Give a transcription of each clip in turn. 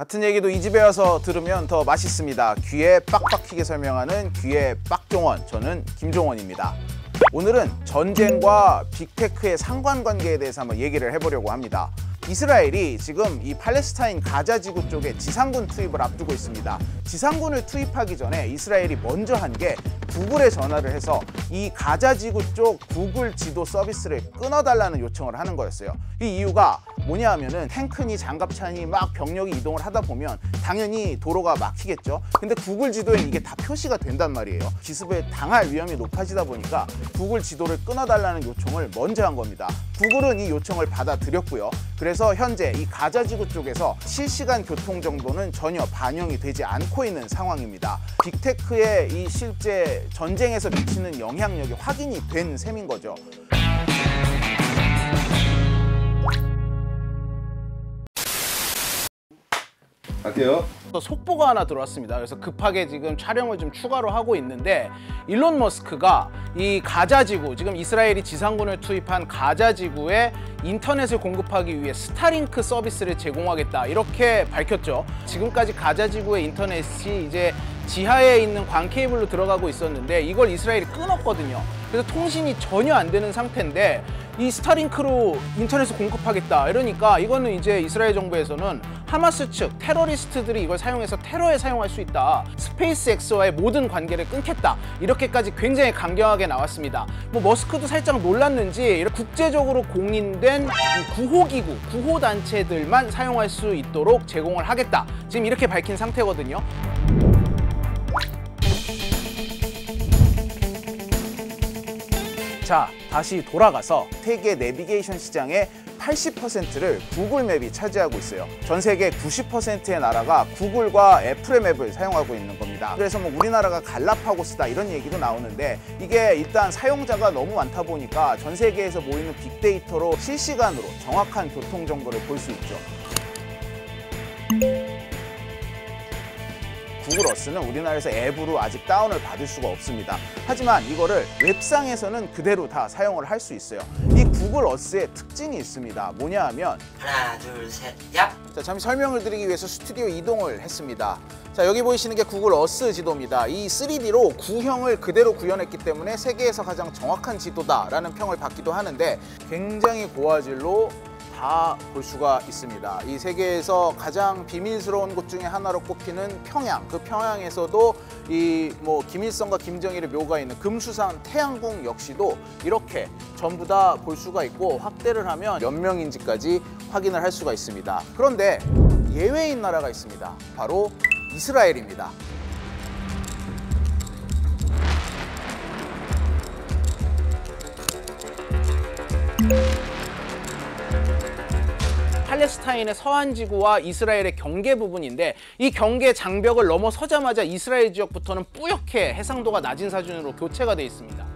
같은 얘기도 이 집에 와서 들으면 더 맛있습니다. 귀에 빡빡히게 설명하는 귀의 빡종원, 저는 김종원입니다. 오늘은 전쟁과 빅테크의 상관관계에 대해서 한번 얘기를 해보려고 합니다. 이스라엘이 지금 이 팔레스타인 가자 지구 쪽에 지상군 투입을 앞두고 있습니다. 지상군을 투입하기 전에 이스라엘이 먼저 한 게 구글에 전화를 해서 이 가자 지구 쪽 구글 지도 서비스를 끊어달라는 요청을 하는 거였어요. 이 이유가 뭐냐 하면은 탱크니 장갑차니 막 병력이 이동을 하다 보면 당연히 도로가 막히겠죠. 근데 구글 지도에 이게 다 표시가 된단 말이에요. 기습에 당할 위험이 높아지다 보니까 구글 지도를 끊어달라는 요청을 먼저 한 겁니다. 구글은 이 요청을 받아들였고요. 그래서 현재 이 가자 지구 쪽에서 실시간 교통 정보는 전혀 반영이 되지 않고 있는 상황입니다. 빅테크의 이 실제 전쟁에서 미치는 영향력이 확인이 된 셈인 거죠. 갈게요. 또 속보가 하나 들어왔습니다. 그래서 급하게 지금 촬영을 좀 추가로 하고 있는데, 일론 머스크가 이 가자 지구, 지금 이스라엘이 지상군을 투입한 가자 지구에 인터넷을 공급하기 위해 스타링크 서비스를 제공하겠다, 이렇게 밝혔죠. 지금까지 가자 지구의 인터넷이 이제 지하에 있는 광 케이블로 들어가고 있었는데 이걸 이스라엘이 끊었거든요. 그래서 통신이 전혀 안 되는 상태인데 이 스타링크로 인터넷을 공급하겠다, 이러니까 이거는 이제 이스라엘 정부에서는 하마스 측 테러리스트들이 이걸 사용해서 테러에 사용할 수 있다, 스페이스X와의 모든 관계를 끊겠다, 이렇게까지 굉장히 강경하게 나왔습니다. 뭐 머스크도 살짝 놀랐는지 이렇게 국제적으로 공인된 구호기구, 구호단체들만 사용할 수 있도록 제공을 하겠다, 지금 이렇게 밝힌 상태거든요. 자, 다시 돌아가서 세계 내비게이션 시장의 80%를 구글 맵이 차지하고 있어요. 전 세계 90%의 나라가 구글과 애플의 맵을 사용하고 있는 겁니다. 그래서 뭐 우리나라가 갈라파고스다 이런 얘기도 나오는데, 이게 일단 사용자가 너무 많다 보니까 전 세계에서 모이는 빅데이터로 실시간으로 정확한 교통 정보를 볼 수 있죠. 구글 어스는 우리나라에서 앱으로 아직 다운을 받을 수가 없습니다. 하지만 이거를 웹상에서는 그대로 다 사용을 할 수 있어요. 이 구글 어스의 특징이 있습니다. 뭐냐 하면, 하나, 둘, 셋, 야! 자, 잠시 설명을 드리기 위해서 스튜디오 이동을 했습니다. 자, 여기 보이시는 게 구글 어스 지도입니다. 이 3D로 구형을 그대로 구현했기 때문에 세계에서 가장 정확한 지도다라는 평을 받기도 하는데, 굉장히 고화질로 다 볼 수가 있습니다. 이 세계에서 가장 비밀스러운 곳 중에 하나로 꼽히는 평양, 그 평양에서도 이 뭐 김일성과 김정일의 묘가 있는 금수산 태양궁 역시도 이렇게 전부 다 볼 수가 있고, 확대를 하면 몇 명인지까지 확인을 할 수가 있습니다. 그런데 예외인 나라가 있습니다. 바로 이스라엘입니다. 팔레스타인의 서한 지구와 이스라엘의 경계 부분인데, 이 경계 장벽을 넘어서자마자 이스라엘 지역부터는 뿌옇게 해상도가 낮은 사진으로 교체가 되어 있습니다.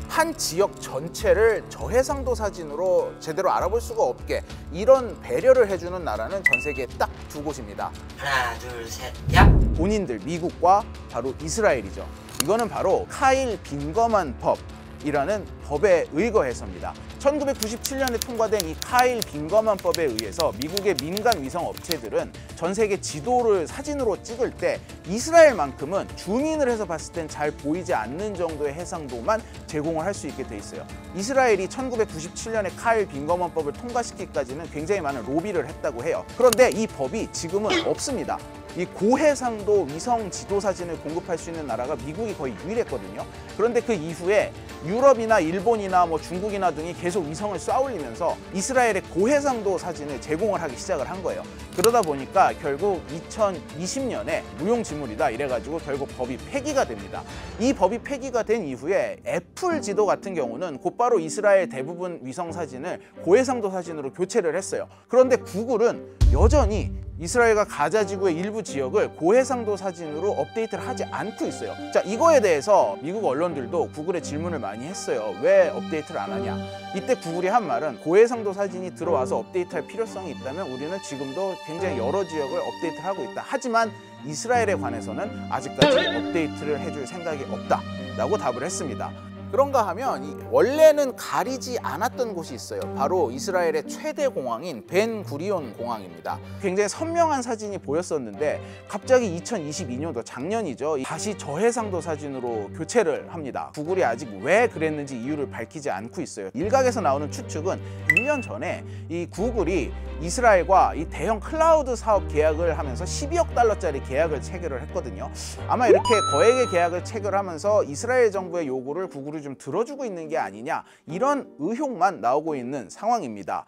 한 지역 전체를 저해상도 사진으로 제대로 알아볼 수가 없게 이런 배려를 해주는 나라는 전 세계에 딱 두 곳입니다. 하나, 둘, 셋, 야! 본인들 미국과 바로 이스라엘이죠. 이거는 바로 카일 빈거만 법이라는 법에 의거해서입니다. 1997년에 통과된 이 카일 빈거만 법에 의해서 미국의 민간 위성 업체들은 전 세계 지도를 사진으로 찍을 때 이스라엘만큼은 줌인을 해서 봤을 땐 잘 보이지 않는 정도의 해상도만 제공을 할 수 있게 돼 있어요. 이스라엘이 1997년에 카일 빈거만 법을 통과시키기까지는 굉장히 많은 로비를 했다고 해요. 그런데 이 법이 지금은 없습니다. 이 고해상도 위성 지도 사진을 공급할 수 있는 나라가 미국이 거의 유일했거든요. 그런데 그 이후에 유럽이나 일본이나 뭐 중국이나 등이 계속 위성을 쏴 올리면서 이스라엘의 고해상도 사진을 제공을 하기 시작을 한 거예요. 그러다 보니까 결국 2020년에 무용지물이다 이래가지고 결국 법이 폐기가 됩니다. 이 법이 폐기가 된 이후에 애플 지도 같은 경우는 곧바로 이스라엘 대부분 위성 사진을 고해상도 사진으로 교체를 했어요. 그런데 구글은 여전히 이스라엘과 가자 지구의 일부 지역을 고해상도 사진으로 업데이트를 하지 않고 있어요. 자, 이거에 대해서 미국 언론들도 구글에 질문을 많이 했어요. 왜 업데이트를 안 하냐? 이때 구글이 한 말은, 고해상도 사진이 들어와서 업데이트할 필요성이 있다면 우리는 지금도 굉장히 여러 지역을 업데이트를 하고 있다. 하지만 이스라엘에 관해서는 아직까지 업데이트를 해줄 생각이 없다라고 답을 했습니다. 그런가 하면 원래는 가리지 않았던 곳이 있어요. 바로 이스라엘의 최대 공항인 벤 구리온 공항입니다. 굉장히 선명한 사진이 보였었는데 갑자기 2022년도 작년이죠. 다시 저해상도 사진으로 교체를 합니다. 구글이 아직 왜 그랬는지 이유를 밝히지 않고 있어요. 일각에서 나오는 추측은 1년 전에 이 구글이 이스라엘과 이 대형 클라우드 사업 계약을 하면서 12억 달러짜리 계약을 체결을 했거든요. 아마 이렇게 거액의 계약을 체결하면서 이스라엘 정부의 요구를 구글이 좀 들어주고 있는 게 아니냐, 이런 의혹만 나오고 있는 상황입니다.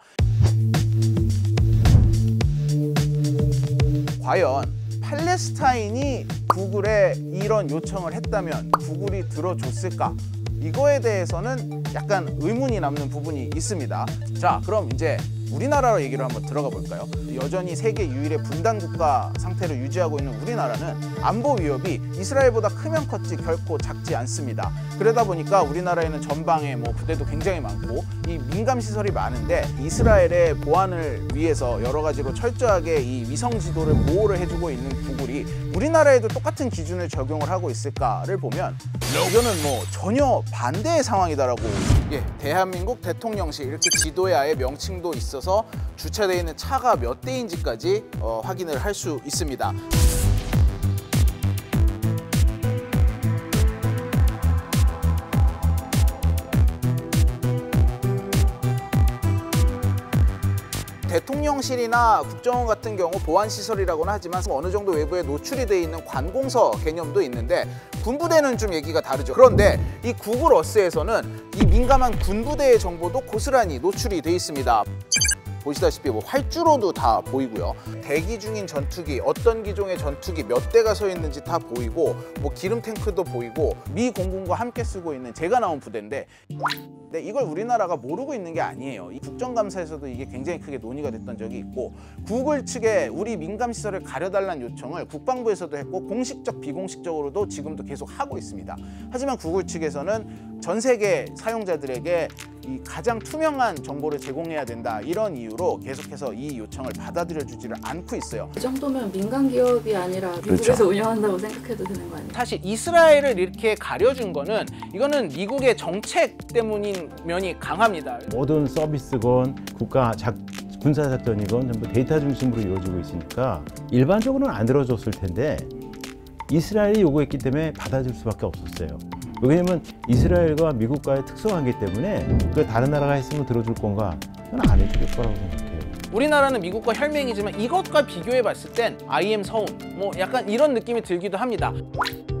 과연 팔레스타인이 구글에 이런 요청을 했다면 구글이 들어줬을까? 이거에 대해서는 약간 의문이 남는 부분이 있습니다. 자, 그럼 이제 우리나라로 얘기를 한번 들어가 볼까요? 여전히 세계 유일의 분단 국가 상태를 유지하고 있는 우리나라는 안보 위협이 이스라엘보다 크면 컸지 결코 작지 않습니다. 그러다 보니까 우리나라에는 전방에 부대도 굉장히 많고 이 민감 시설이 많은데 이스라엘의 보안을 위해서 여러 가지로 철저하게 이 위성 지도를 보호를 해주고 있는 구글이 우리나라에도 똑같은 기준을 적용을 하고 있을까를 보면 이거는 전혀 반대의 상황이다라고. 대한민국 대통령실 이렇게 지도에 아예 명칭도 있어서 주차되어 있는 차가 몇 대인지까지 확인을 할 수 있습니다. 대통령실이나 국정원 같은 경우 보안시설이라고는 하지만 어느 정도 외부에 노출이 돼 있는 관공서 개념도 있는데 군부대는 좀 얘기가 다르죠. 그런데 이 구글 어스에서는 이 민감한 군부대의 정보도 고스란히 노출이 돼 있습니다. 보시다시피 활주로도 다 보이고요. 대기 중인 전투기, 어떤 기종의 전투기 몇 대가 서 있는지 다 보이고 기름 탱크도 보이고 미 공군과 함께 쓰고 있는 제가 나온 부대인데 이걸 우리나라가 모르고 있는 게 아니에요. 이 국정감사에서도 이게 굉장히 크게 논의가 됐던 적이 있고 구글 측에 우리 민감시설을 가려달라는 요청을 국방부에서도 했고 공식적 비공식적으로도 지금도 계속 하고 있습니다. 하지만 구글 측에서는 전 세계 사용자들에게 이 가장 투명한 정보를 제공해야 된다, 이런 이유로 계속해서 이 요청을 받아들여주지를 않고 있어요. 이 정도면 민간 기업이 아니라 미국에서 운영한다고 생각해도 되는 거 아니에요? 사실 이스라엘을 이렇게 가려준 거는 이거는 미국의 정책 때문인 면이 강합니다. 모든 서비스건 군사작전이건 전부 데이터 중심으로 이루어지고 있으니까 일반적으로는 안 들어줬을 텐데 이스라엘이 요구했기 때문에 받아줄 수밖에 없었어요. 왜냐면 이스라엘과 미국과의 특수관계 때문에 그 다른 나라가 했으면 들어줄 건가? 저는 안 해줄 거라고 생각해요. 우리나라는 미국과 혈맹이지만 이것과 비교해 봤을 땐 IM 서운 약간 이런 느낌이 들기도 합니다.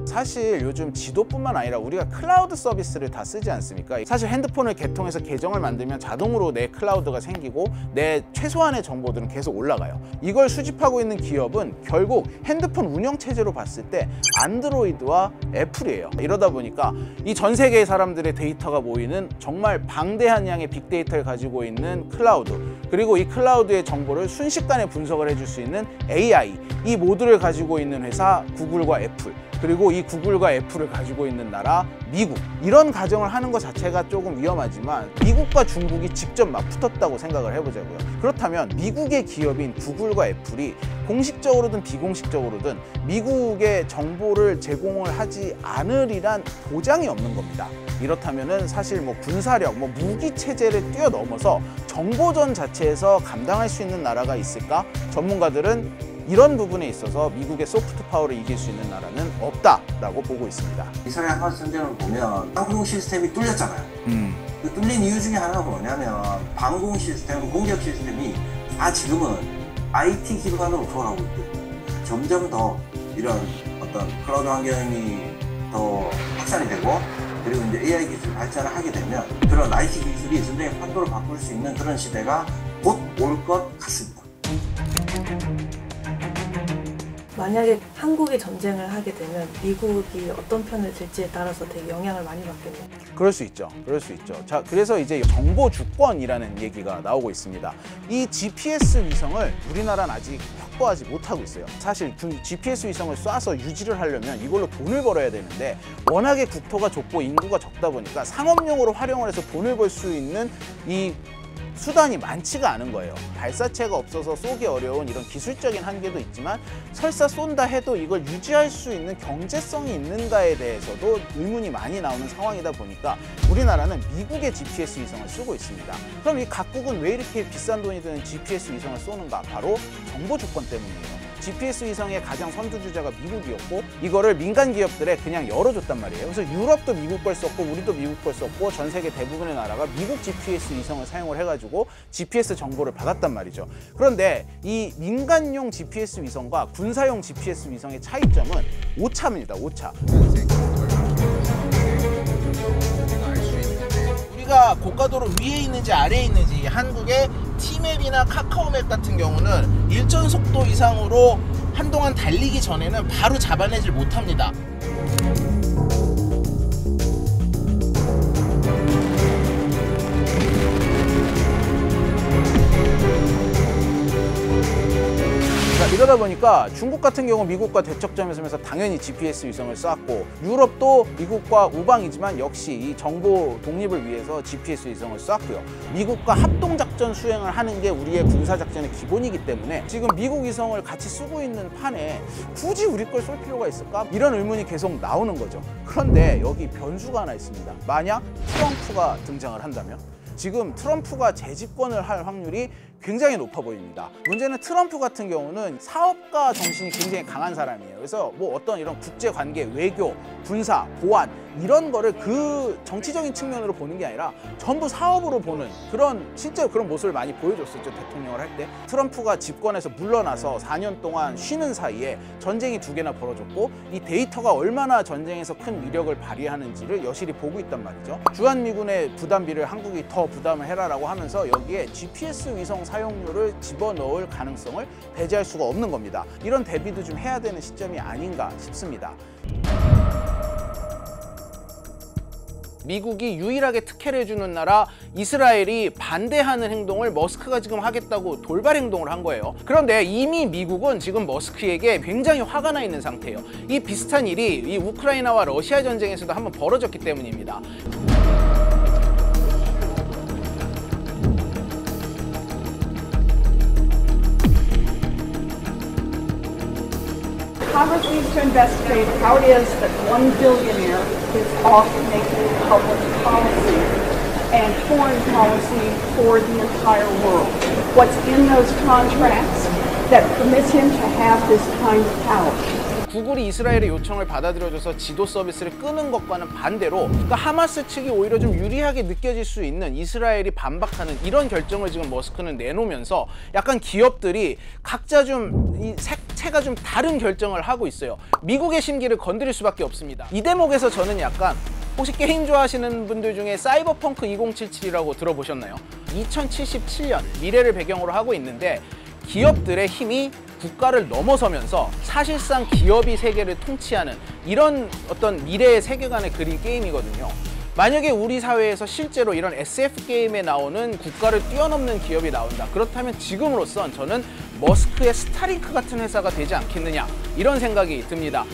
사실 요즘 지도뿐만 아니라 우리가 클라우드 서비스를 다 쓰지 않습니까? 사실 핸드폰을 개통해서 계정을 만들면 자동으로 내 클라우드가 생기고 내 최소한의 정보들은 계속 올라가요. 이걸 수집하고 있는 기업은 결국 핸드폰 운영체제로 봤을 때 안드로이드와 애플이에요. 이러다 보니까 이 전 세계의 사람들의 데이터가 모이는 정말 방대한 양의 빅데이터를 가지고 있는 클라우드, 그리고 이 클라우드의 정보를 순식간에 분석을 해줄 수 있는 AI, 이 모두를 가지고 있는 회사 구글과 애플, 그리고 이 구글과 애플을 가지고 있는 나라 미국, 이런 가정을 하는 것 자체가 조금 위험하지만 미국과 중국이 직접 막 붙었다고 생각을 해보자고요. 그렇다면 미국의 기업인 구글과 애플이 공식적으로든 비공식적으로든 미국의 정보를 제공을 하지 않으리란 보장이 없는 겁니다. 이렇다면은 사실 군사력, 무기 체제를 뛰어넘어서 정보전 자체에서 감당할 수 있는 나라가 있을까? 전문가들은 이런 부분에 있어서 미국의 소프트 파워를 이길 수 있는 나라는 없다라고 보고 있습니다. 이스라엘 하마스 전쟁을 보면 방공 시스템이 뚫렸잖아요. 그 뚫린 이유 중에 하나가 뭐냐면 방공 시스템, 공격 시스템이 지금은 IT 기반으로 돌아가고 있거든요. 점점 더 이런 어떤 클라우드 환경이 더 확산이 되고 그리고 이제 AI 기술이 발전을 하게 되면 그런 IT 기술이 전쟁의 판도를 바꿀 수 있는 그런 시대가 곧 올 것 같습니다. 만약에 한국이 전쟁을 하게 되면 미국이 어떤 편을 들지에 따라서 되게 영향을 많이 받겠네요. 그럴 수 있죠. 그럴 수 있죠. 자, 그래서 이제 정보 주권이라는 얘기가 나오고 있습니다. 이 GPS 위성을 우리나라는 아직 확보하지 못하고 있어요. 사실 그 GPS 위성을 쏴서 유지를 하려면 이걸로 돈을 벌어야 되는데 워낙에 국토가 좁고 인구가 적다 보니까 상업용으로 활용을 해서 돈을 벌 수 있는 이 수단이 많지가 않은 거예요. 발사체가 없어서 쏘기 어려운 이런 기술적인 한계도 있지만 설사 쏜다 해도 이걸 유지할 수 있는 경제성이 있는가에 대해서도 의문이 많이 나오는 상황이다 보니까 우리나라는 미국의 GPS 위성을 쓰고 있습니다. 그럼 이 각국은 왜 이렇게 비싼 돈이 드는 GPS 위성을 쏘는가? 바로 정보 조건 때문이에요. GPS 위성의 가장 선두주자가 미국이었고 이거를 민간 기업들에 그냥 열어줬단 말이에요. 그래서 유럽도 미국 걸 썼고 우리도 미국 걸 썼고 전 세계 대부분의 나라가 미국 GPS 위성을 사용을 해가지고 GPS 정보를 받았단 말이죠. 그런데 이 민간용 GPS 위성과 군사용 GPS 위성의 차이점은 오차입니다. 오차. 우리가 고가도로 위에 있는지 아래에 있는지 한국의 T맵이나 카카오맵 같은 경우는 일정 속도 이상으로 한동안 달리기 전에는 바로 잡아내질 못합니다. 이러다 보니까 중국 같은 경우 미국과 대척점에 서면서 당연히 GPS 위성을 쐈고 유럽도 미국과 우방이지만 역시 이 정보 독립을 위해서 GPS 위성을 쐈고요. 미국과 합동작전 수행을 하는 게 우리의 군사작전의 기본이기 때문에 지금 미국 위성을 같이 쓰고 있는 판에 굳이 우리 걸 쏠 필요가 있을까? 이런 의문이 계속 나오는 거죠. 그런데 여기 변수가 하나 있습니다. 만약 트럼프가 등장을 한다면? 지금 트럼프가 재집권을 할 확률이 굉장히 높아 보입니다. 문제는 트럼프 같은 경우는 사업가 정신이 굉장히 강한 사람이에요. 그래서 뭐 어떤 이런 국제관계, 외교, 군사, 보안 이런 거를 그 정치적인 측면으로 보는 게 아니라 전부 사업으로 보는 그런 실제로 그런 모습을 많이 보여줬었죠. 대통령을 할 때. 트럼프가 집권에서 물러나서 4년 동안 쉬는 사이에 전쟁이 2개나 벌어졌고 이 데이터가 얼마나 전쟁에서 큰 위력을 발휘하는지를 여실히 보고 있단 말이죠. 주한미군의 부담비를 한국이 더 부담을 해라라고 하면서 여기에 GPS 위성 사용료를 집어넣을 가능성을 배제할 수가 없는 겁니다. 이런 대비도 좀 해야 되는 시점이 아닌가 싶습니다. 미국이 유일하게 특혜를 해주는 나라 이스라엘이 반대하는 행동을 머스크가 지금 하겠다고 돌발 행동을 한 거예요. 그런데 이미 미국은 지금 머스크에게 굉장히 화가 나 있는 상태예요. 이 비슷한 일이 이 우크라이나와 러시아 전쟁에서도 한번 벌어졌기 때문입니다. Congress needs to investigate how it is that one billionaire is off making public policy and foreign policy for the entire world. What's in those contracts that permits him to have this kind of power? 구글이 이스라엘의 요청을 받아들여줘서 지도 서비스를 끄는 것과는 반대로 그러니까 하마스 측이 오히려 좀 유리하게 느껴질 수 있는 이스라엘이 반박하는 이런 결정을 지금 머스크는 내놓으면서 약간 기업들이 각자 좀 이 색채가 좀 다른 결정을 하고 있어요. 미국의 심기를 건드릴 수밖에 없습니다. 이 대목에서 저는 약간 혹시 게임 좋아하시는 분들 중에 사이버펑크 2077이라고 들어보셨나요? 2077년 미래를 배경으로 하고 있는데 기업들의 힘이 국가를 넘어서면서 사실상 기업이 세계를 통치하는 이런 어떤 미래의 세계관을 그린 게임이거든요. 만약에 우리 사회에서 실제로 이런 SF 게임에 나오는 국가를 뛰어넘는 기업이 나온다. 그렇다면 지금으로선 저는 머스크의 스타링크 같은 회사가 되지 않겠느냐 이런 생각이 듭니다.